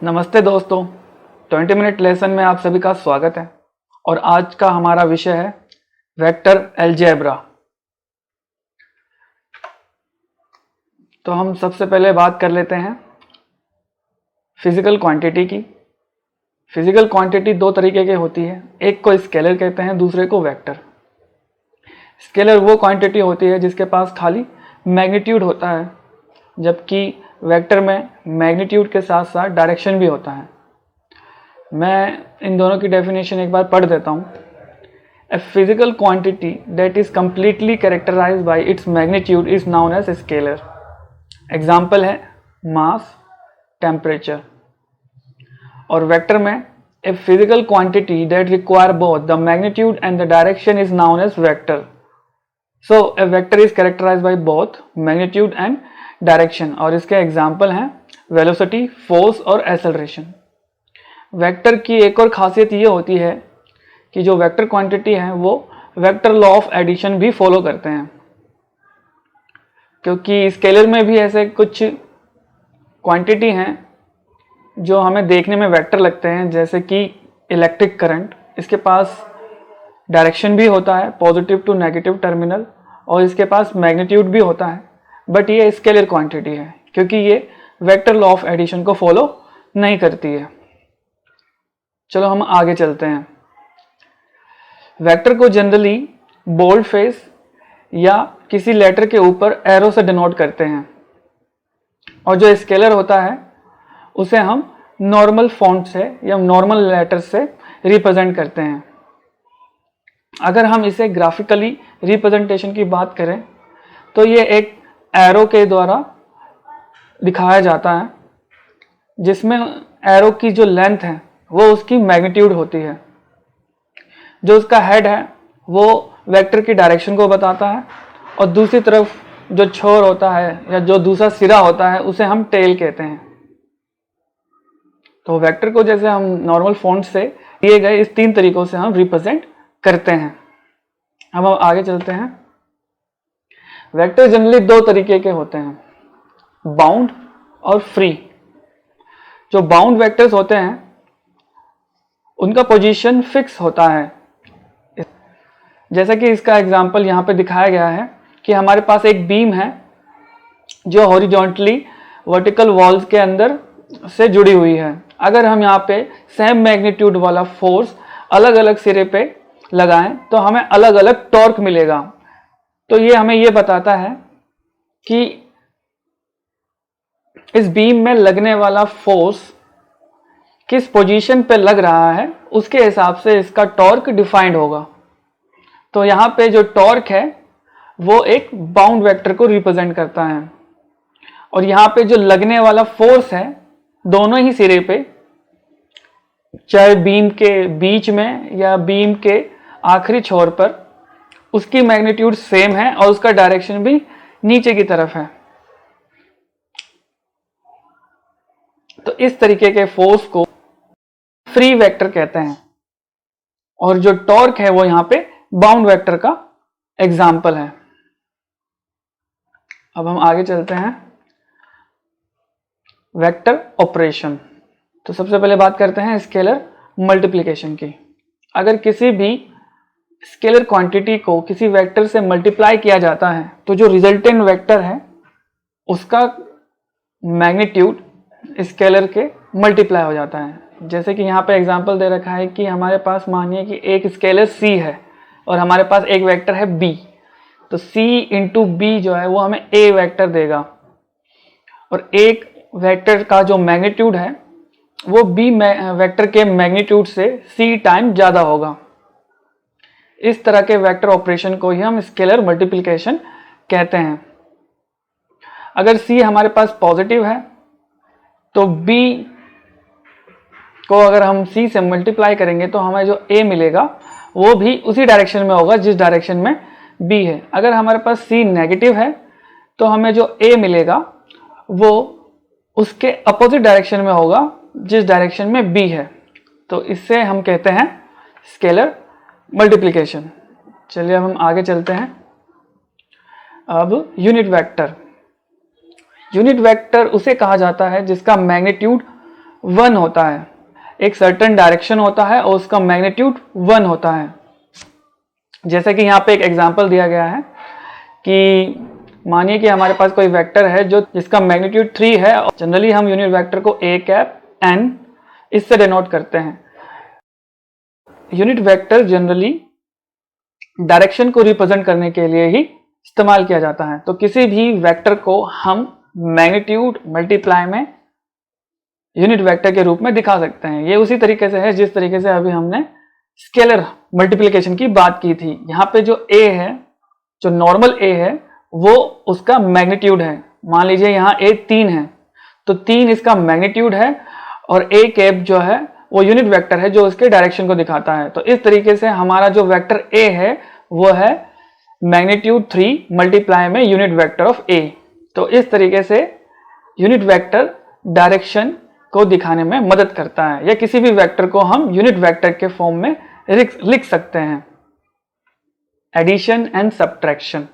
नमस्ते दोस्तों, 20 minute lesson में आप सभी का स्वागत है। और आज का हमारा विषय है वेक्टर अलजेब्रा। तो हम सबसे पहले बात कर लेते हैं फिजिकल क्वांटिटी की। फिजिकल क्वांटिटी दो तरीके की होती है, एक को स्केलर कहते हैं, दूसरे को वेक्टर। स्केलर वो क्वांटिटी होती है जिसके पास खाली मैग्नीट्यूड होता है, जबकि वेक्टर में मैग्नीट्यूड के साथ साथ डायरेक्शन भी होता है। मैं इन दोनों की डेफिनेशन एक बार पढ़ देता हूँ। A physical quantity that is completely characterized by its magnitude is known as scalar. Example है मास, टेम्परेचर। और वेक्टर में a physical quantity that require both the magnitude and the direction is known as vector. So a vector is characterized by both magnitude and direction. और इसके example हैं velocity, force और acceleration. Vector की एक और खासियत ये होती है कि जो वेक्टर क्वांटिटी है वो वेक्टर लॉ ऑफ एडिशन भी फॉलो करते हैं, क्योंकि स्केलर में भी ऐसे कुछ क्वांटिटी हैं जो हमें देखने में वेक्टर लगते हैं, जैसे कि इलेक्ट्रिक करंट। इसके पास डायरेक्शन भी होता है, पॉजिटिव टू नेगेटिव टर्मिनल, और इसके पास मैग्नीट्यूड भी होता है, बट ये स्केलर क्वांटिटी है क्योंकि ये वेक्टर लॉ ऑफ एडिशन को फॉलो नहीं करती है। चलो हम आगे चलते हैं। वेक्टर को जनरली बोल्ड फेस या किसी लेटर के ऊपर एरो से डिनोट करते हैं, और जो स्केलर होता है उसे हम नॉर्मल फॉन्ट से या नॉर्मल लेटर से रिप्रेजेंट करते हैं। अगर हम इसे ग्राफिकली रिप्रेजेंटेशन की बात करें तो ये एक एरो के द्वारा दिखाया जाता है, जिसमें एरो की जो लेंथ है वो उसकी मैग्नीट्यूड होती है। जो उसका हेड है वो वेक्टर की डायरेक्शन को बताता है, और दूसरी तरफ जो छोर होता है या जो दूसरा सिरा होता है उसे हम टेल कहते हैं। तो वेक्टर को जैसे हम नॉर्मल फॉन्ट से दिए गए इस तीन तरीकों से हम रिप्रेजेंट करते हैं। अब हम आगे चलते हैं। वेक्टर जनरली दो तरीके के होते हैं, बाउंड और फ्री। जो बाउंड वेक्टर्स होते हैं उनका पोजीशन फिक्स होता है, जैसा कि इसका एग्जांपल यहाँ पे दिखाया गया है कि हमारे पास एक बीम है जो हॉरिजॉन्टली वर्टिकल वॉल्स के अंदर से जुड़ी हुई है। अगर हम यहाँ पे सेम मैग्नीट्यूड वाला फोर्स अलग अलग सिरे पे लगाएं तो हमें अलग अलग टॉर्क मिलेगा। तो ये हमें ये बताता है कि इस बीम में लगने वाला फोर्स किस पोजीशन पे लग रहा है, उसके हिसाब से इसका टॉर्क डिफाइंड होगा। तो यहाँ पे जो टॉर्क है वो एक बाउंड वेक्टर को रिप्रेजेंट करता है, और यहाँ पे जो लगने वाला फोर्स है दोनों ही सिरे पे, चाहे बीम के बीच में या बीम के आखिरी छोर पर, उसकी मैग्नीट्यूड सेम है और उसका डायरेक्शन भी नीचे की तरफ है। तो इस तरीके के फोर्स को फ्री वेक्टर कहते हैं, और जो टॉर्क है वो यहां पे बाउंड वेक्टर का एग्जाम्पल है। अब हम आगे चलते हैं वेक्टर ऑपरेशन। तो सबसे पहले बात करते हैं स्केलर मल्टीप्लिकेशन की। अगर किसी भी स्केलर क्वांटिटी को किसी वेक्टर से मल्टीप्लाई किया जाता है तो जो रिजल्टेंट वेक्टर है उसका मैग्नीट्यूड स्केलर के मल्टीप्लाई हो जाता है। जैसे कि यहाँ पे एग्जांपल दे रखा है कि हमारे पास मानिए कि एक स्केलर c है और हमारे पास एक वेक्टर है b, तो c इंटू b जो है वो हमें a वेक्टर देगा, और एक वेक्टर का जो मैग्नीट्यूड है वो b वेक्टर के मैग्नीट्यूड से c टाइम ज़्यादा होगा। इस तरह के वेक्टर ऑपरेशन को ही हम स्केलर मल्टीप्लिकेशन कहते हैं। अगर c हमारे पास पॉजिटिव है तो b को अगर हम c से मल्टीप्लाई करेंगे तो हमें जो a मिलेगा वो भी उसी डायरेक्शन में होगा जिस डायरेक्शन में b है। अगर हमारे पास c नेगेटिव है तो हमें जो a मिलेगा वो उसके अपोजिट डायरेक्शन में होगा जिस डायरेक्शन में b है। तो इससे हम कहते हैं स्केलर मल्टीप्लिकेशन। चलिए अब हम आगे चलते हैं। अब यूनिट वेक्टर उसे कहा जाता है जिसका मैग्नीट्यूड 1 होता है, एक सर्टेन डायरेक्शन होता है और उसका मैग्नीट्यूड 1 होता है। जैसे कि यहाँ पे एक एग्जांपल दिया गया है कि मानिए कि हमारे पास कोई वेक्टर है जो जिसका मैग्नीट्यूड 3 है। जनरली हम यूनिट वेक्टर को a कैप n इससे डिनोट करते हैं। यूनिट वेक्टर जनरली डायरेक्शन को रिप्रेजेंट करने के लिए ही इस्तेमाल किया जाता है। तो किसी भी वेक्टर को हम मैग्नीट्यूड मल्टीप्लाई में यूनिट वेक्टर के रूप में दिखा सकते हैं। ये उसी तरीके से है जिस तरीके से अभी हमने स्केलर मल्टीप्लिकेशन की बात की थी। यहाँ पे जो a है, जो नॉर्मल a है, वो उसका मैग्नीट्यूड है। मान लीजिए यहाँ a 3 है, तो 3 इसका मैग्नीट्यूड है और a कैप जो है वो यूनिट वेक्टर है जो उसके डायरेक्शन को दिखाता है। तो इस तरीके से हमारा जो वेक्टर a है वो है मैग्नीट्यूड 3 मल्टीप्लाई में यूनिट वेक्टर ऑफ a। तो इस तरीके से यूनिट वेक्टर डायरेक्शन को दिखाने में मदद करता है, या किसी भी वेक्टर को हम यूनिट वेक्टर के फॉर्म में लिख सकते हैं। Addition and subtraction,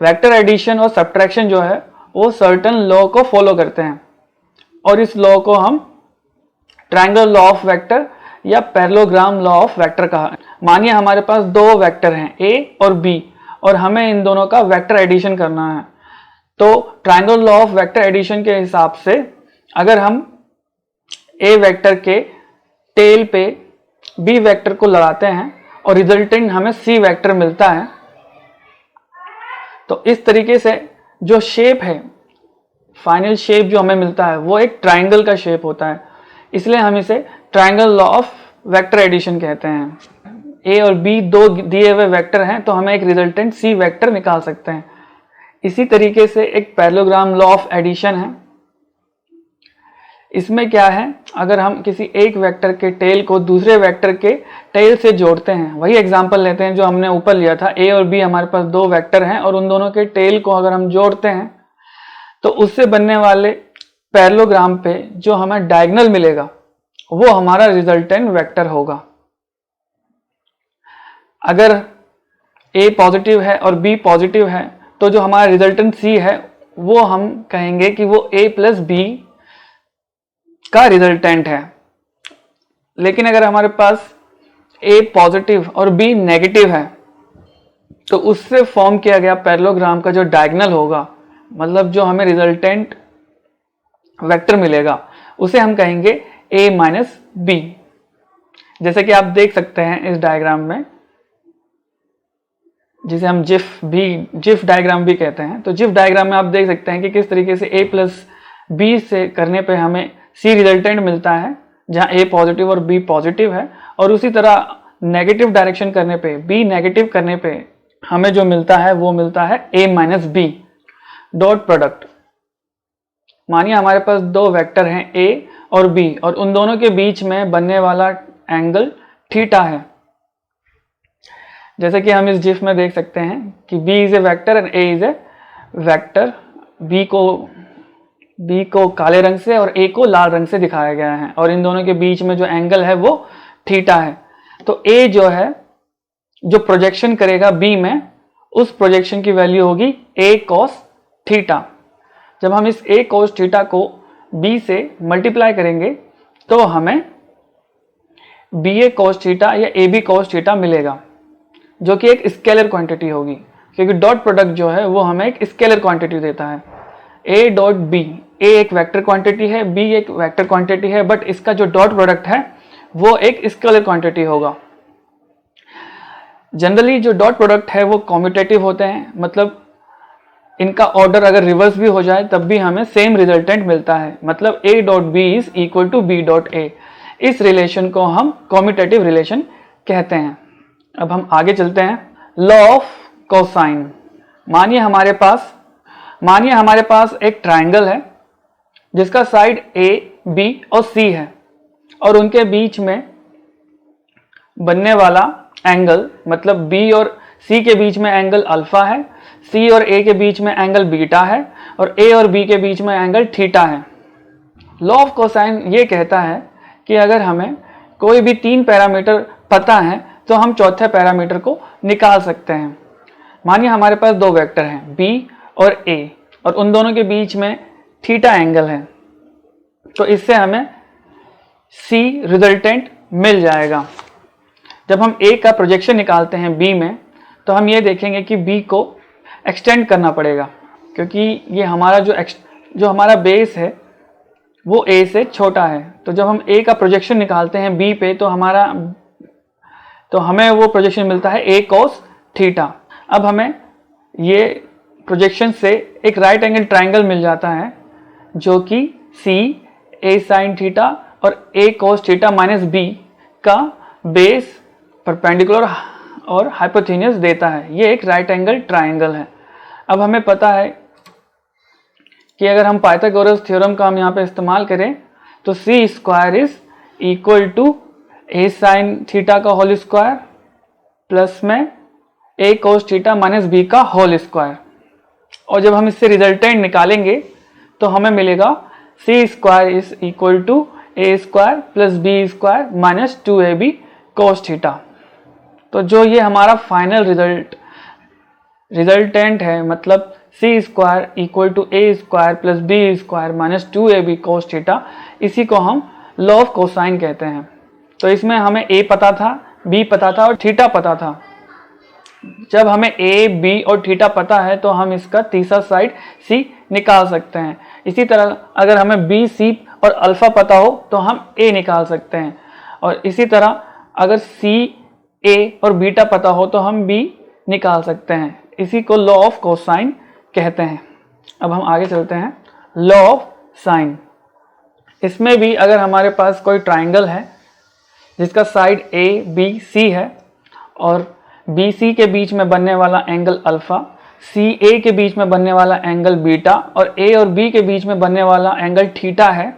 vector addition और सब्ट्रैक्शन जो है वो सर्टेन लॉ को फॉलो करते हैं और इस लॉ को हम ट्रायंगल लॉ ऑफ वेक्टर या पैरेललोग्राम लॉ ऑफ वेक्टर कहा। मानिए हमारे पास दो वेक्टर हैं a और b और हमें इन दोनों का वेक्टर एडिशन करना है। तो triangle law of vector addition के हिसाब से अगर हम a वेक्टर के टेल पे b वेक्टर को लड़ाते हैं और रिजल्टेंट हमें c वेक्टर मिलता है, तो इस तरीके से जो शेप है, फाइनल शेप जो हमें मिलता है वो एक ट्रायंगल का शेप होता है। इसलिए हम इसे triangle law of vector addition कहते हैं। a और b दो दिए हुए वेक्टर हैं तो हमें एक रिजल्टेंट c वेक्टर निकाल सकते हैं। इसी तरीके से एक पैरेललोग्राम लॉ ऑफ एडिशन है। इसमें क्या है, अगर हम किसी एक वेक्टर के टेल को दूसरे वेक्टर के टेल से जोड़ते हैं, वही एग्जांपल लेते हैं जो हमने ऊपर लिया था, a और b हमारे पास दो वेक्टर हैं और उन दोनों के टेल को अगर हम जोड़ते हैं तो उससे बनने वाले पैरेललोग्राम पे जो हमें डायगोनल मिलेगा वो हमारा रिजल्टेंट वेक्टर होगा। अगर a पॉजिटिव है और b पॉजिटिव है तो जो हमारा रिजल्टेंट c है वो हम कहेंगे कि वो a प्लस b का रिजल्टेंट है। लेकिन अगर हमारे पास a पॉजिटिव और b नेगेटिव है तो उससे फॉर्म किया गया पैरेललोग्राम का जो डायगोनल होगा, मतलब जो हमें रिजल्टेंट वेक्टर मिलेगा, उसे हम कहेंगे a माइनस b। जैसे कि आप देख सकते हैं इस डायग्राम में, जिसे हम जिफ डायग्राम भी कहते हैं। तो जिफ डायग्राम में आप देख सकते हैं कि किस तरीके से a प्लस b से करने पे हमें c रिजल्टेंट मिलता है जहां a पॉजिटिव और b पॉजिटिव है, और उसी तरह नेगेटिव डायरेक्शन करने पे, b नेगेटिव करने पे हमें जो मिलता है वो मिलता है a minus b। Dot product, मानिए हमारे पास दो वेक्टर हैं a और b और उन दोनों के बीच में बनने वाला एंगल थीटा है। जैसे कि हम इस जिफ में देख सकते हैं कि b is a vector and a is a vector. b को काले रंग से और a को लाल रंग से दिखाया गया है और इन दोनों के बीच में जो एंगल है वो थीटा है। तो a जो है, जो प्रोजेक्शन करेगा b में, उस प्रोजेक्शन की वैल्यू होगी a cos थीटा। जब हम इस a cos थीटा को b से मल्टीप्लाई करेंगे तो हमें ba cos थीटा या ab cos थीटा मिलेगा, जो कि एक स्केलर क्वांटिटी होगी, क्योंकि डॉट प्रोडक्ट जो है वो हमें एक स्केलर क्वांटिटी देता है। a डॉट b, a एक वेक्टर क्वांटिटी है, b एक वेक्टर क्वांटिटी है, बट इसका जो डॉट प्रोडक्ट है वो एक स्केलर क्वांटिटी होगा। जनरली जो डॉट प्रोडक्ट है वो कॉम्यूटेटिव होते हैं, मतलब इनका ऑर्डर अगर रिवर्स भी हो जाए तब भी हमें सेम रिजल्टेंट मिलता है, मतलब a dot b is equal to b dot a। इस रिलेशन को हम कॉम्यूटेटिव रिलेशन कहते हैं। अब हम आगे चलते हैं। Law of cosine. मानिए हमारे पास एक ट्रायंगल है जिसका साइड a, b और c है और उनके बीच में बनने वाला एंगल, मतलब b और c के बीच में एंगल अल्फा है, c और a के बीच में एंगल बीटा है और a और b के बीच में एंगल थीटा है। लॉ ऑफ कोसाइन ये कहता है कि अगर हमें कोई भी तीन पैरामीटर पता है तो हम चौथे पैरामीटर को निकाल सकते हैं। मानिए हमारे पास दो वेक्टर हैं b और a और उन दोनों के बीच में थीटा एंगल है। तो इससे हमें C रिजल्टेंट मिल जाएगा। जब हम A का प्रोजेक्शन निकालते हैं B में, तो हम ये देखेंगे कि B को एक्सटेंड करना पड़ेगा, क्योंकि ये हमारा जो हमारा बेस है वो A से छोटा है। तो जब हम A का प्रोजेक्शन निकालते हैं B पे, तो हमें वो प्रोजेक्शन मिलता है A cos थीटा। अब हमें ये प्रोजेक्शन से एक राइट एंगल ट्राइंगल मिल जाता है, जो कि C A sin थीटा और A cos theta minus B का बेस, परपेंडिकुलर और हाइपोथेन्यूस देता है। ये एक राइट एंगल ट्राइंगल है। अब हमें पता है कि अगर हम पाइथागोरस थ्योरम का हम यहाँ पे इस्तेमाल करें, तो C square is equal to A sin theta का होल स्क्वायर प्लस में A cos theta minus B का होल स्क्वायर। और जब हम इससे रिजल्टेंट निकालेंगे तो हमें मिलेगा C square is equal to A square plus B square minus 2AB cos theta. तो जो ये हमारा फाइनल रिजल्टेंट है, मतलब C square equal to A square plus B square minus 2AB cos theta, इसी को हम लॉ ऑफ कोसाइन कहते हैं। तो इसमें हमें A पता था, B पता था और थीटा पता था। जब हमें A, B और थीटा पता है तो हम इसका तीसरा साइड C निकाल सकते हैं। इसी तरह अगर हमें B, C और अल्फा पता हो तो हम A निकाल सकते हैं, और इसी तरह अगर C, A और बीटा पता हो तो हम B निकाल सकते हैं। इसी को लॉ ऑफ कोसाइन कहते हैं। अब हम आगे चलते हैं, लॉ ऑफ साइन। इसमें भी अगर हमारे पास कोई ट्राइंगल है जिसका साइड A, B, C है, और BC के बीच में बनने वाला एंगल अल्फा, CA के बीच में बनने वाला एंगल बीटा और A और B के बीच में बनने वाला एंगल थीटा है,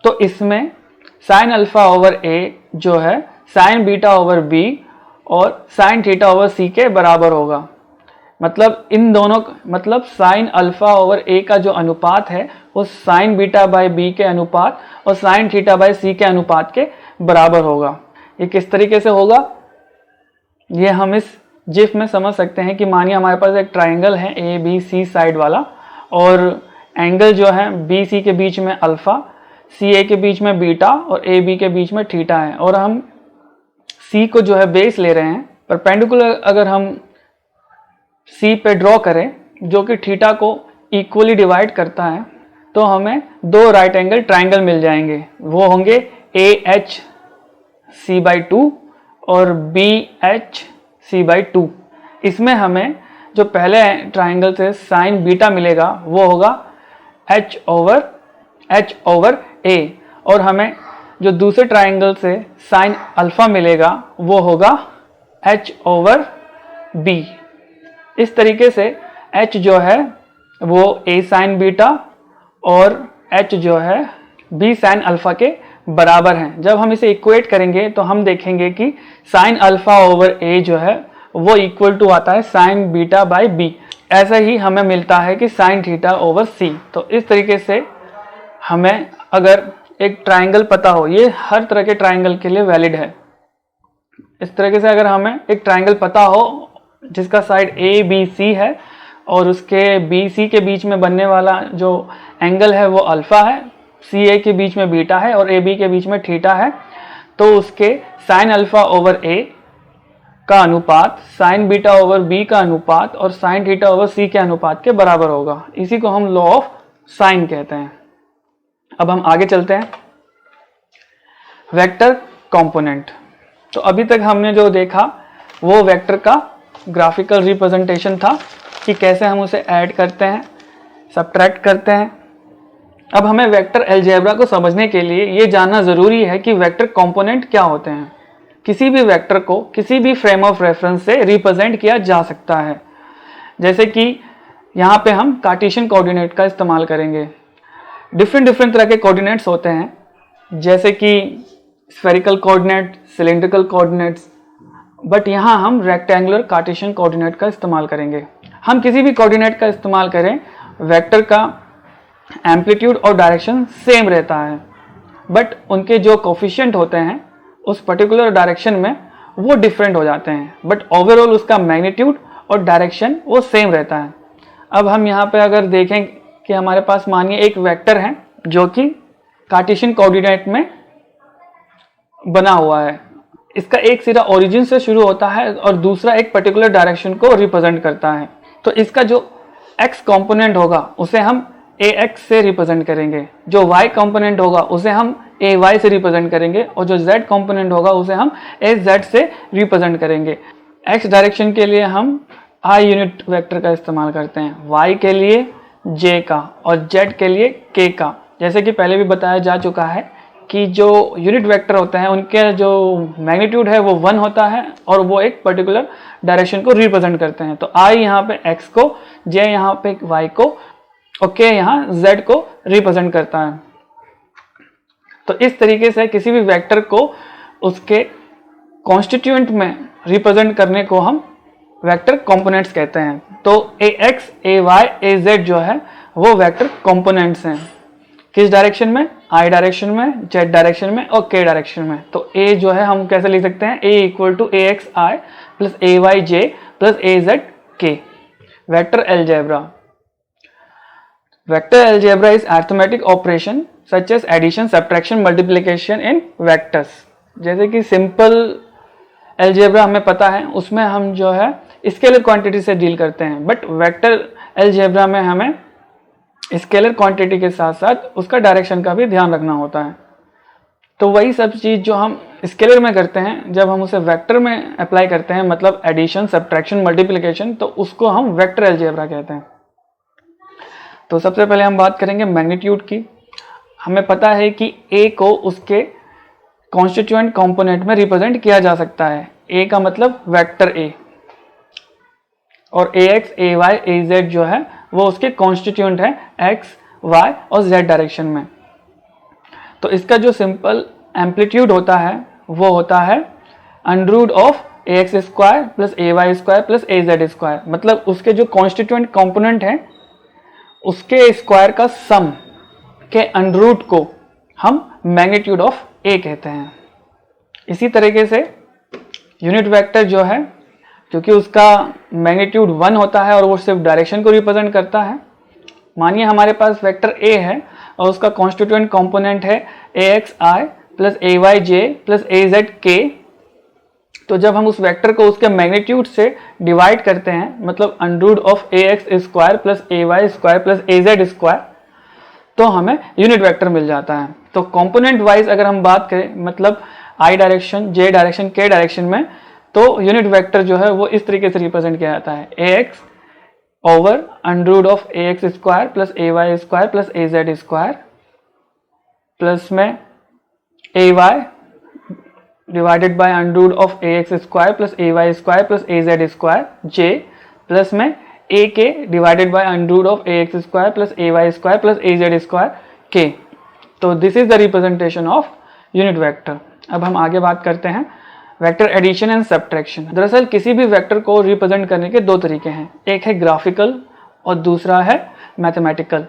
तो इसमें साइन अल्फा ओवर A जो है साइन बीटा ओवर B और साइन थीटा ओवर C के बराबर होगा। मतलब साइन अल्फा ओवर A का जो अनुपात है वो साइन बीटा बाय B के अनुपात और साइन थीटा बाय C के अनुपात के बराबर होगा। ये किस तरीके से होगा, ये हम इस जिफ में समझ सकते हैं कि मानिए हमारे पास एक ट्राइंगल है ABC साइड वाला, और एंगल जो है BC के बीच में अल्फा, CA के बीच में बीटा और AB के बीच में थीटा है, और हम C को जो है बेस ले रहे हैं। परपेंडिकुलर अगर हम C पे ड्रॉ करें जो कि थीटा को इक्वली डिवाइड करता है, तो हमें दो राइट एंगल ट्राइंगल मिल जाएंगे। वो होंगे AHC/2 और BHC/2। इसमें हमें जो पहले ट्राइंगल से साइन बीटा मिलेगा वो होगा H ओवर A, और हमें जो दूसरे ट्राइंगल से साइन अल्फा मिलेगा वो होगा H ओवर B। इस तरीके से H जो है वो A साइन बीटा और H जो है B साइन अल्फा के बराबर हैं। जब हम इसे इक्वेट करेंगे तो हम देखेंगे कि साइन अल्फा ओवर A जो है वो इक्वल टू आता है साइन बीटा बाय B। ऐसा ही हमें मिलता है कि साइन थीटा ओवर C। तो इस तरीके से हमें अगर एक ट्राइंगल पता हो, ये हर तरह के ट्राइंगल के लिए वैलिड है। इस तरीके से अगर हमें एक ट्राइंगल पता हो जिसका साइड ABC है और उसके BC के बीच में बनने वाला जो एंगल है वो अल्फा है, CA के बीच में बीटा है और AB के बीच में थीटा है, तो उसके साइन अल्फा ओवर A का अनुपात साइन बीटा ओवर B का अनुपात और साइन थीटा ओवर C के अनुपात के बराबर होगा। इसी को हम लॉ ऑफ साइन कहते हैं। अब हम आगे चलते हैं, वेक्टर कंपोनेंट। तो अभी तक हमने जो देखा वो वेक्टर का ग्राफिकल रिप्रेजेंटेशन था कि कैसे हम उसे ऐड करते हैं, सब्ट्रैक्ट करते हैं। अब हमें वेक्टर अलजेब्रा को समझने के लिए ये जानना ज़रूरी है कि वेक्टर कंपोनेंट क्या होते हैं। किसी भी वेक्टर को किसी भी फ्रेम ऑफ रेफरेंस से रिप्रेजेंट किया जा सकता है। जैसे कि यहाँ पे हम कार्टेशियन कोऑर्डिनेट का इस्तेमाल करेंगे। डिफरेंट तरह के कोऑर्डिनेट्स होते हैं, जैसे कि spherical coordinate, cylindrical coordinates, but यहाँ हम रेक्टेंगुलर कार्टेशियन कोऑर्डिनेट का इस्तेमाल करेंगे। हम किसी भी कोऑर्डिनेट का इस्तेमाल करें, वेक्टर का एम्पलीट्यूड और डायरेक्शन सेम रहता है, बट उनके जो कोफिशिएंट होते हैं उस पर्टिकुलर डायरेक्शन में वो डिफरेंट हो जाते हैं, बट ओवरऑल उसका मैग्नीट्यूड और डायरेक्शन वो सेम रहता है। अब हम यहाँ पे अगर देखें कि हमारे पास मानिए एक वेक्टर है जो कि कार्टेशियन कोऑर्डिनेट में बना हुआ है। इसका एक सिरा ओरिजिन से शुरू होता है और दूसरा एक पर्टिकुलर डायरेक्शन को रिप्रेजेंट करता है। तो इसका जो x कंपोनेंट होगा उसे हम ax से रिप्रेजेंट करेंगे, जो y कंपोनेंट होगा उसे हम ay से रिप्रेजेंट करेंगे और जो z कंपोनेंट होगा उसे हम az से रिप्रेजेंट करेंगे। x डायरेक्शन के लिए हम i यूनिट वेक्टर का इस्तेमाल करते हैं, y के लिए j का और z के लिए k का। जैसे कि पहले भी बताया जा चुका है कि जो यूनिट वेक्टर होते हैं उनके जो मैग्नीट्यूड है वो 1 होता है और वो एक पर्टिकुलर डायरेक्शन को रिप्रेजेंट करते हैं। तो I यहाँ पे x को, j यहाँ पे y को और k यहाँ z को रिप्रेजेंट करता है। तो इस तरीके से किसी भी वेक्टर को उसके कॉन्स्टिट्यूएंट में रिप्रेजेंट करने को हम वेक्टर कंपोनेंट्स कहते हैं। तो ax, ay, az जो है वो वेक्टर कंपोनेंट्स हैं। किस डायरेक्शन में? I डायरेक्शन में, z डायरेक्शन में और k डायरेक्शन में। तो a जो है हम कैसे लिख सकते हैं? a equal to ax i plus ay j plus az k। Vector algebra. Vector algebra is arithmetic operation such as addition, subtraction, multiplication in vectors. जैसे कि सिंपल अलजेब्रा हमें पता है, उसमें हम जो है स्केलर क्वांटिटी से डील करते हैं, बट वेक्टर अलजेब्रा में हमें स्केलर क्वांटिटी के साथ साथ उसका डायरेक्शन का भी ध्यान रखना होता है। तो वही सब चीज़ जो हम स्केलर में करते हैं, जब हम उसे वेक्टर में अप्लाई करते हैं, मतलब एडिशन, सब्ट्रैक्शन, मल्टीप्लिकेशन, तो उसको हम वेक्टर अलजेब्रा कहते हैं। तो सबसे पहले हम बात करेंगे मैग्नीट्यूड की। हमें पता है कि a को उसके कॉन्स्टिट्यूएंट कंपोनेंट में रिप्रेजेंट किया जा सकता है। a का मतलब वेक्टर a और ax, ay, az जो है वो उसके कॉन्स्टिट्यूएंट है x, y और z डायरेक्शन में। तो इसका जो सिंपल एम्पलीट्यूड होता है वो होता है under of ax square plus ay square plus az square, मतलब उसके जो कॉन्स्टिट्यूएंट कंपोनेंट है उसके स्क्वायर का सम के अंडर को हम मैग्नीट्यूड ऑफ a कहते हैं। इसी तरीके से यूनिट वेक्टर जो है, क्योंकि उसका मैग्नीट्यूड 1 होता है और वो सिर्फ डायरेक्शन को रिप्रेजेंट करता है। मानिए हमारे पास वेक्टर a है और उसका कॉन्स्टिट्यूएंट कंपोनेंट है ax i plus ay j plus az k। तो जब हम उस वेक्टर को उसके मैग्नीट्यूड से डिवाइड करते हैं, मतलब under of ax square plus ay square plus az square, तो हमें यूनिट वेक्टर मिल जाता है। तो कंपोनेंट वाइज अगर हम बात करें, मतलब i direction, j direction, k direction में, तो यूनिट वेक्टर जो है वो इस तरीके से रिप्रेजेंट किया जाता है ax over under of ax square plus ay square plus az square plus में ay divided by under of ax square plus ay square plus az square j plus में ak divided by under of ax square plus ay square plus az square k। तो this is the representation of unit vector. अब हम आगे बात करते हैं vector addition and subtraction. दरअसल किसी भी वेक्टर को रिप्रेजेंट करने के दो तरीके हैं, एक है ग्राफिकल और दूसरा है मैथमेटिकल।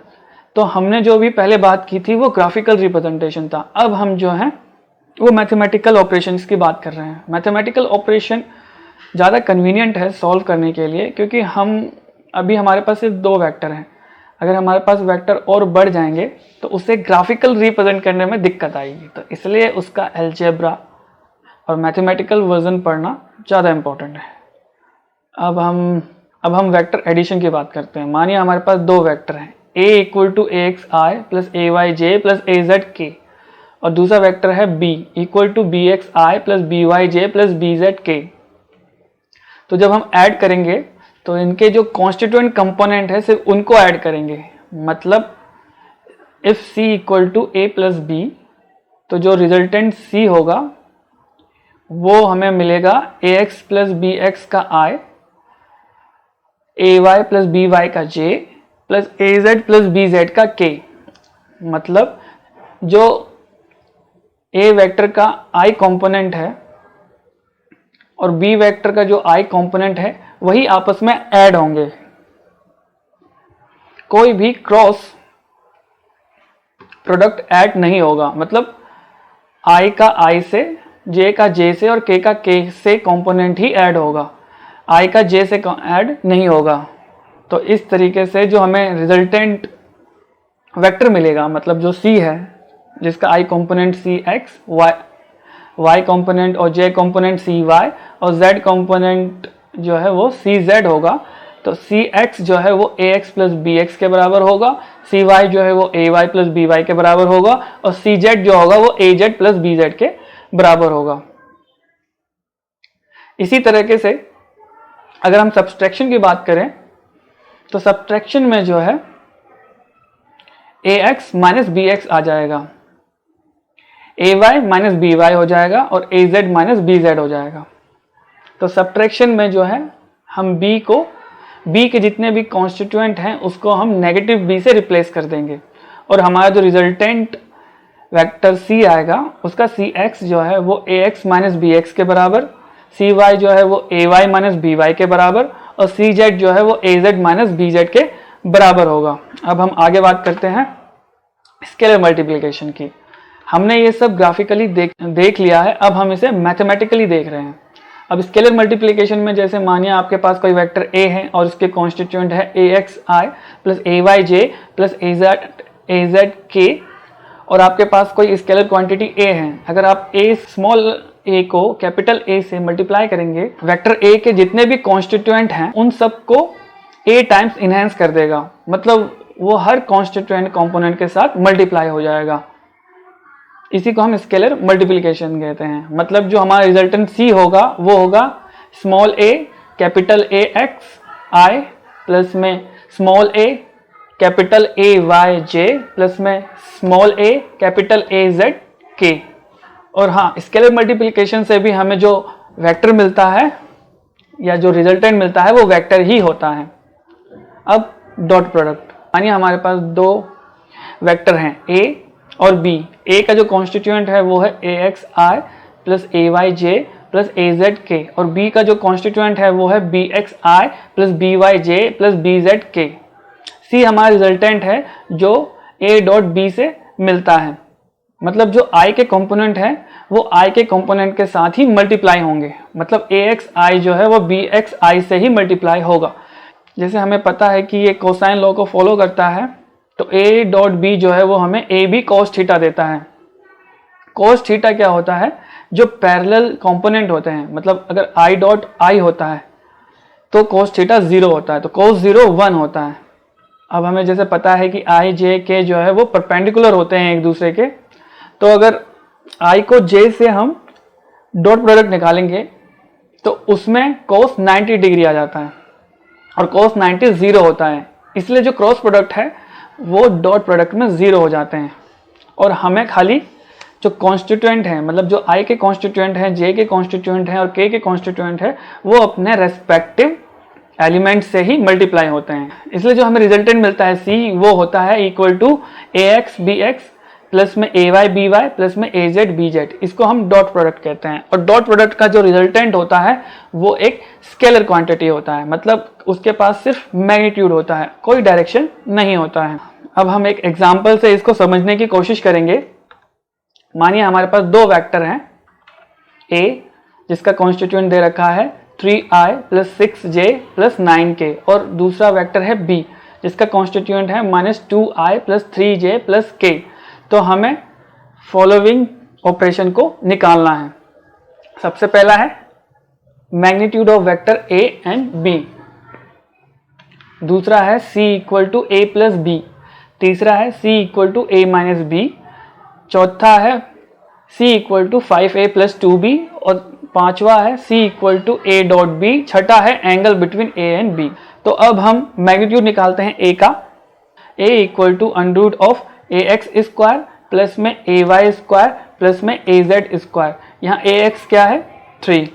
तो हमने जो भी पहले बात की थी वो ग्राफिकल रिप्रेजेंटेशन था। अब हम जो है वो मैथमेटिकल ऑपरेशंस की बात कर रहे हैं। मैथमेटिकल ऑपरेशन ज़्यादा कन्वीनियंट है सॉल्व करने के लिए, क्योंकि अभी हमारे पास सिर्फ 2 वेक्टर हैं। अगर हमारे पास वेक्टर और बढ़ जाएंगे तो उसे ग्राफिकल रिप्रेजेंट करने में दिक्कत आएगी। तो इसलिए उसका अलजेब्रा और मैथमेटिकल वर्जन पढ़ना ज़्यादा इम्पोर्टेंट है। अब हम वेक्टर एडिशन की बात करते हैं। मानिए हमारे पास 2 वेक्टर हैं, a equal to ax i plus ay j plus az k और दूसरा वेक्टर है b equal to bx i plus by j plus bz k। तो जब हम ऐड करेंगे तो इनके जो कॉन्स्टिट्यूएंट कंपोनेंट है सिर्फ उनको ऐड करेंगे, मतलब if c equal to a plus b, तो जो रिजल्टेंट c होगा वो हमें मिलेगा ax प्लस bx का i, ay प्लस by का j plus az plus bz का k। मतलब जो a वेक्टर का i कंपोनेंट है और b वेक्टर का जो i कंपोनेंट है वही आपस में ऐड होंगे। कोई भी क्रॉस प्रोडक्ट ऐड नहीं होगा, मतलब i का i से, j का j से और k का k से कंपोनेंट ही ऐड होगा, i का j से ऐड नहीं होगा। तो इस तरीके से जो हमें रिजल्टेंट वेक्टर मिलेगा, मतलब जो c है जिसका i component C X, y component और j कंपोनेंट सी वाई और z कंपोनेंट जो है वो सी जेड होगा। तो सी एक्स जो है वो ए एक्स प्लस बी एक्स के बराबर होगा, सी वाई जो है वो ए वाई प्लस बी वाई के बराबर होगा और सी जेड जो होगा वो ए जेड प्लस बी जेड के बराबर होगा। इसी तरीके से अगर हम सब्सट्रैक्शन की बात करें तो सब्सट्रैक्शन में जो है ए एक्स माइनस बी एक्स आ जाएगा, ए वाई माइनस बी वाई हो जाएगा और ए जेड माइनस बी जेड हो जाएगा। तो सब्ट्रैक्शन में जो है हम बी के जितने भी कॉन्स्टिट्यूएंट हैं उसको हम नेगेटिव बी से रिप्लेस कर देंगे और हमारा जो रिजल्टेंट वेक्टर सी आएगा उसका सी एक्स जो है वो ए एक्स माइनस बी एक्स के बराबर, सी वाई जो है वो ए वाई माइनस बी वाई के बराबर और सी जेड जो है वो ए जेड माइनस बी जेड के बराबर होगा। अब हम आगे बात करते हैं स्केलर मल्टीप्लिकेशन की। हमने ये सब ग्राफिकली देख लिया है, अब हम इसे मैथमेटिकली देख रहे हैं। अब स्केलर मल्टीप्लिकेशन में जैसे मानिए आपके पास कोई वेक्टर a है और उसके कॉन्स्टिट्यूएंट है ए x I plus A Y J plus A Z के और आपके पास कोई स्केलर क्वांटिटी a है। अगर आप a स्मॉल a को कैपिटल A से मल्टीप्लाई करेंगे, वेक्टर a के जितने भी कॉन्स्टिट्यूएंट हैं उन सबको a टाइम्स इनहेंस कर देगा, मतलब वो हर कॉन्स्टिट्यूएंट कंपोनेंट के साथ मल्टीप्लाई हो जाएगा। इसी को हम स्केलर मल्टीप्लिकेशन कहते हैं। मतलब जो हमारा रिजल्टेंट C होगा वो होगा small a capital A X I plus में small a capital A Y J plus में small a capital A Z के। और हाँ, स्केलर मल्टीप्लिकेशन से भी हमें जो वेक्टर मिलता है या जो रिजल्टेंट मिलता है वो वेक्टर ही होता है। अब डॉट प्रोडक्ट, यानी हमारे पास दो वेक्टर हैं a और b। a का जो कॉन्स्टिट्यूएंट है वो है ए x I plus A Y J plus A Z के और b का जो कॉन्स्टिट्यूएंट है वो है B x I plus B Y J plus B Z के। c हमारा रिजल्टेंट है जो a डॉट b से मिलता है, मतलब जो i के कंपोनेंट है वो i के कंपोनेंट के साथ ही मल्टीप्लाई होंगे, मतलब ए एक्स आई जो है वो बी एक्स आई से ही मल्टीप्लाई होगा। जैसे हमें पता है कि ये कोसाइन लॉ को फॉलो करता है, तो a डॉट b जो है वो हमें ए बी कॉस थीटा देता है। कॉस थीटा क्या होता है? जो पैरेलल कंपोनेंट होते हैं, मतलब अगर i डॉट i होता है तो कॉस थीटा 0 होता है, तो कॉस 0 1 होता है। अब हमें जैसे पता है कि i j k जो है वो परपेंडिकुलर होते हैं एक दूसरे के, तो अगर i को j से हम डॉट प्रोडक्ट निकालेंगे तो उसमें कॉस 90 डिग्री आ जाता है और कॉस 90 0 होता है, इसलिए जो क्रॉस प्रोडक्ट है वो डॉट प्रोडक्ट में 0 हो जाते हैं। और हमें खाली जो कॉन्स्टिट्यूएंट है, मतलब जो i के कॉन्स्टिट्यूएंट हैं, j के कॉन्स्टिट्यूएंट हैं और k के कॉन्स्टिट्यूएंट है, वो अपने रेस्पेक्टिव एलिमेंट से ही मल्टीप्लाई होते हैं। इसलिए जो हमें रिजल्टेंट मिलता है c वो होता है equal to A X B X plus में A Y B Y plus में ए जेड बी जेड। इसको हम डॉट प्रोडक्ट कहते हैं। और डॉट प्रोडक्ट का जो रिजल्टेंट होता है वो एक स्केलर क्वांटिटी होता है, मतलब उसके पास सिर्फ मैग्नीट्यूड होता है, कोई डायरेक्शन नहीं होता है। अब हम एक एग्जांपल से इसको समझने की कोशिश करेंगे। मानिए हमारे पास दो वेक्टर हैं, a जिसका कॉन्स्टिट्यूएंट दे रखा है 3i plus 6j plus 9k और दूसरा वेक्टर है b जिसका कॉन्स्टिट्यूएंट है -2i plus 3j plus k। तो हमें फॉलोइंग ऑपरेशन को निकालना है। सबसे पहला है magnitude of vector a and b, दूसरा है c equal to a plus b, तीसरा है c equal to a minus b, चौथा है c equal to 5a plus 2b और पांचवा है c equal to a dot b, छठा है angle between a and b। तो अब हम मैग्नीट्यूड निकालते हैं a का। a equal to under root of A X square plus में ए वाई स्क्वायर प्लस में ए जेड स्क्वायर। यहाँ ए एक्स क्या है 3,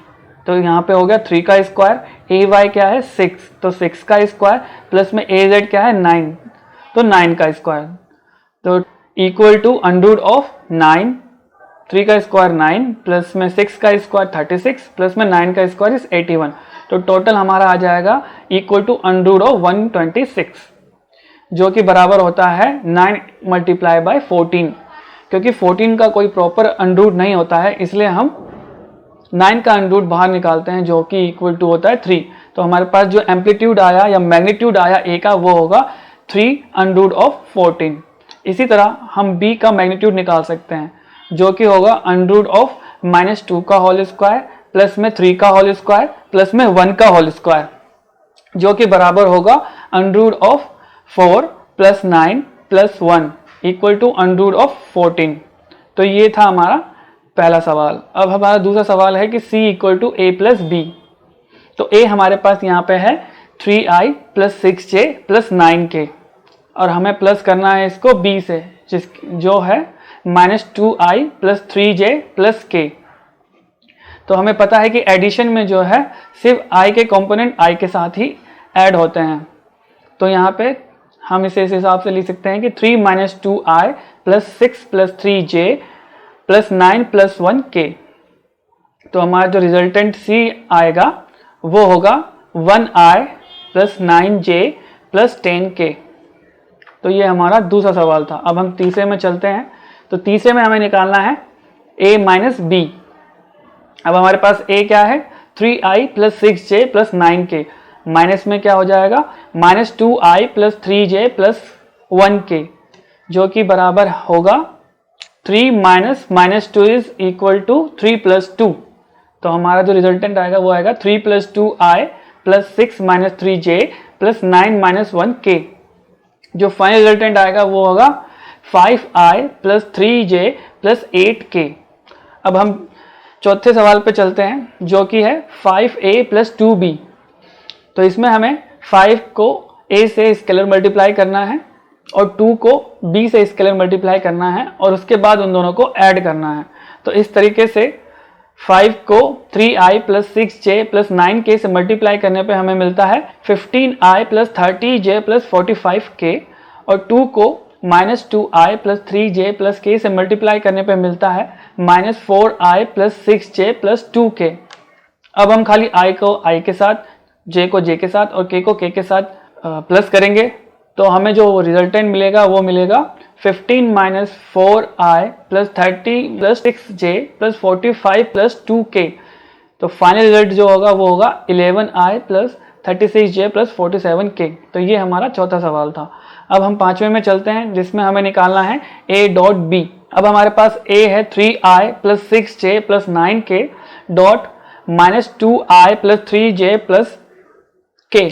तो यहाँ पे हो गया 3 का स्क्वायर, ए वाई क्या है 6, तो 6 का स्क्वायर प्लस में ए जेड क्या है 9, तो 9 का स्क्वायर। तो equal to under root of 9, 3 का स्क्वायर 9 प्लस में 6 का स्क्वायर 36 प्लस में 9 का स्क्वायर इज 81। तो टोटल हमारा आ जाएगा equal to under root of 126, जो कि बराबर होता है 9 मल्टीप्लाई बाय 14। क्योंकि 14 का कोई प्रॉपर अंडर रूट नहीं होता है, इसलिए हम 9 का अंडर रूट बाहर निकालते हैं जो कि इक्वल टू होता है 3। तो हमारे पास जो एम्पलीट्यूड आया या मैग्नीट्यूड आया a का वो होगा 3 अंडर रूट ऑफ 14। इसी तरह हम b का मैग्नीट्यूड निकाल सकते हैं, जो कि होगा अंडर ऑफ -2 का होल स्क्वायर प्लस में 3 का होल स्क्वायर प्लस में 1 का होल स्क्वायर, जो कि बराबर होगा under of 4 plus 9 plus 1 equal to under of 14। तो ये था हमारा पहला सवाल। अब हमारा दूसरा सवाल है कि c equal to a plus B. तो a हमारे पास यहाँ पे है 3i plus 6j plus 9k, और हमें प्लस करना है इसको b से, जो है -2i plus 3j plus k। तो हमें पता है कि एडिशन में जो है सिर्फ i के कंपोनेंट i के साथ ही ऐड होते हैं। तो यहाँ पे हम इसे इस हिसाब से लिख सकते हैं कि 3 - 2i plus 6 plus 3j plus 9 plus 1k। तो हमारा जो रिजल्टेंट c आएगा वो होगा 1i plus 9j plus 10k। तो ये हमारा दूसरा सवाल था। अब हम तीसरे में चलते हैं। तो तीसरे में हमें निकालना है a माइनस b। अब हमारे पास a क्या है 3i plus 6j plus 9k, minus में क्या हो जाएगा -2i plus 3j plus 1k, जो कि बराबर होगा 3 minus -2 is equal to 3 plus 2। तो हमारा जो रिजल्टेंट आएगा वो आएगा 3 plus 2i plus 6 minus 3j plus 9 minus 1k। जो फाइनल रिजल्टेंट आएगा वो होगा 5i plus 3j plus 8k। अब हम चौथे सवाल पे चलते हैं, जो कि है 5a प्लस 2b। तो इसमें हमें 5 को a से स्केलर मल्टीप्लाई करना है और 2 को b से स्केलर मल्टीप्लाई करना है, और उसके बाद उन दोनों को ऐड करना है। तो इस तरीके से 5 को 3i plus 6j plus 9k से मल्टीप्लाई करने पे हमें मिलता है 15i plus 30j plus 45k, और 2 को -2i plus 3j plus k से मल्टीप्लाई करने पे मिलता है -4i plus 6j plus 2k। अब हम खाली i को i के साथ, j को j के साथ और k को k के साथ प्लस करेंगे। तो हमें जो रिजल्टेंट मिलेगा वो मिलेगा 15 - 4i plus 30 plus 6j plus 45 plus 2k। तो फाइनल रिजल्ट जो होगा वो होगा 11i plus 36j plus 47k। तो ये हमारा चौथा सवाल था। अब हम पांचवें में चलते हैं, जिसमें हमें निकालना है a डॉट b। अब हमारे पास a है 3i plus 6j plus 9k dot -2i plus 3j plus k।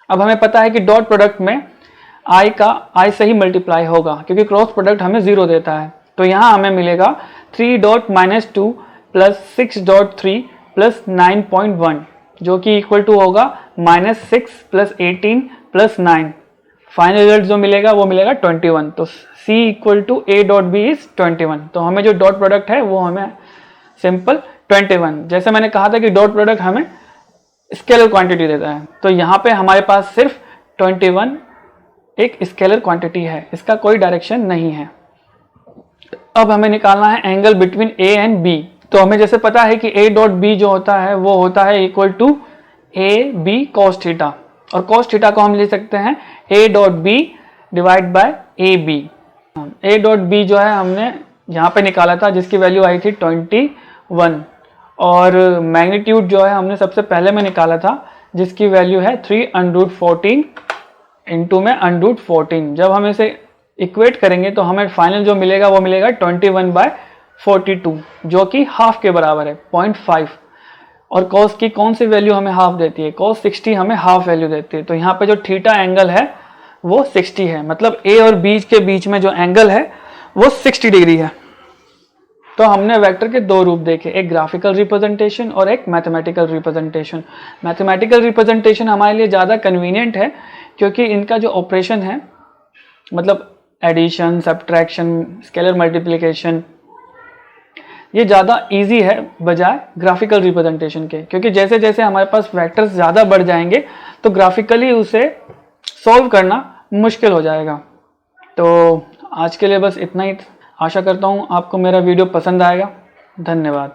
अब हमें पता है कि डॉट प्रोडक्ट में i का i से ही मल्टीप्लाई होगा, क्योंकि क्रॉस प्रोडक्ट हमें 0 देता है। तो यहाँ हमें मिलेगा 3 डॉट -2 प्लस 6 डॉट 3 प्लस 9.1, जो कि इक्वल टू होगा -6 प्लस 18 प्लस 9। फाइनल रिजल्ट जो मिलेगा वो मिलेगा 21। तो c equal to a dot b is 21। तो हमें जो डॉट प्रोडक्ट है वो हमें सिंपल 21, जैसे मैंने कहा था कि डॉट प्रोडक्ट हमें स्केलर क्वांटिटी देता है, तो यहाँ पे हमारे पास सिर्फ 21 एक स्केलर क्वांटिटी है, इसका कोई डायरेक्शन नहीं है। अब हमें निकालना है angle between a and b। तो हमें जैसे पता है कि a डॉट b जो होता है वो होता है equal to a b cos theta, और cos थीटा को हम ले सकते हैं a dot b divide by A B. a dot b जो है हमने यहाँ पे निकाला था, जिसकी वैल्यू आई थी 21, और मैग्नीट्यूड जो है हमने सबसे पहले में निकाला था, जिसकी वैल्यू है 3√14 इंटू में √14। जब हम इसे इक्वेट करेंगे तो हमें फाइनल जो मिलेगा वो मिलेगा 21/42, जो कि हाफ के बराबर है 0.5। और कॉस की कौन सी वैल्यू हमें हाफ देती है, cos 60 हमें हाफ वैल्यू देती है। तो यहाँ पे जो थीटा एंगल है वो 60 है, मतलब a और b के बीच में जो एंगल है वो 60 डिग्री है। तो हमने वेक्टर के दो रूप देखे, एक ग्राफिकल रिप्रेजेंटेशन और एक मैथमेटिकल रिप्रेजेंटेशन। मैथमेटिकल रिप्रेजेंटेशन हमारे लिए ज़्यादा कन्वीनियंट है, क्योंकि इनका जो ऑपरेशन है, मतलब एडिशन, सब्ट्रैक्शन, स्केलर मल्टीप्लिकेशन, ये ज़्यादा इजी है बजाय ग्राफिकल रिप्रेजेंटेशन के। क्योंकि जैसे जैसे हमारे पास वेक्टर्स ज़्यादा बढ़ जाएंगे तो ग्राफिकली उसे सॉल्व करना मुश्किल हो जाएगा। तो आज के लिए बस इतना ही। आशा करता हूँ आपको मेरा वीडियो पसंद आएगा। धन्यवाद।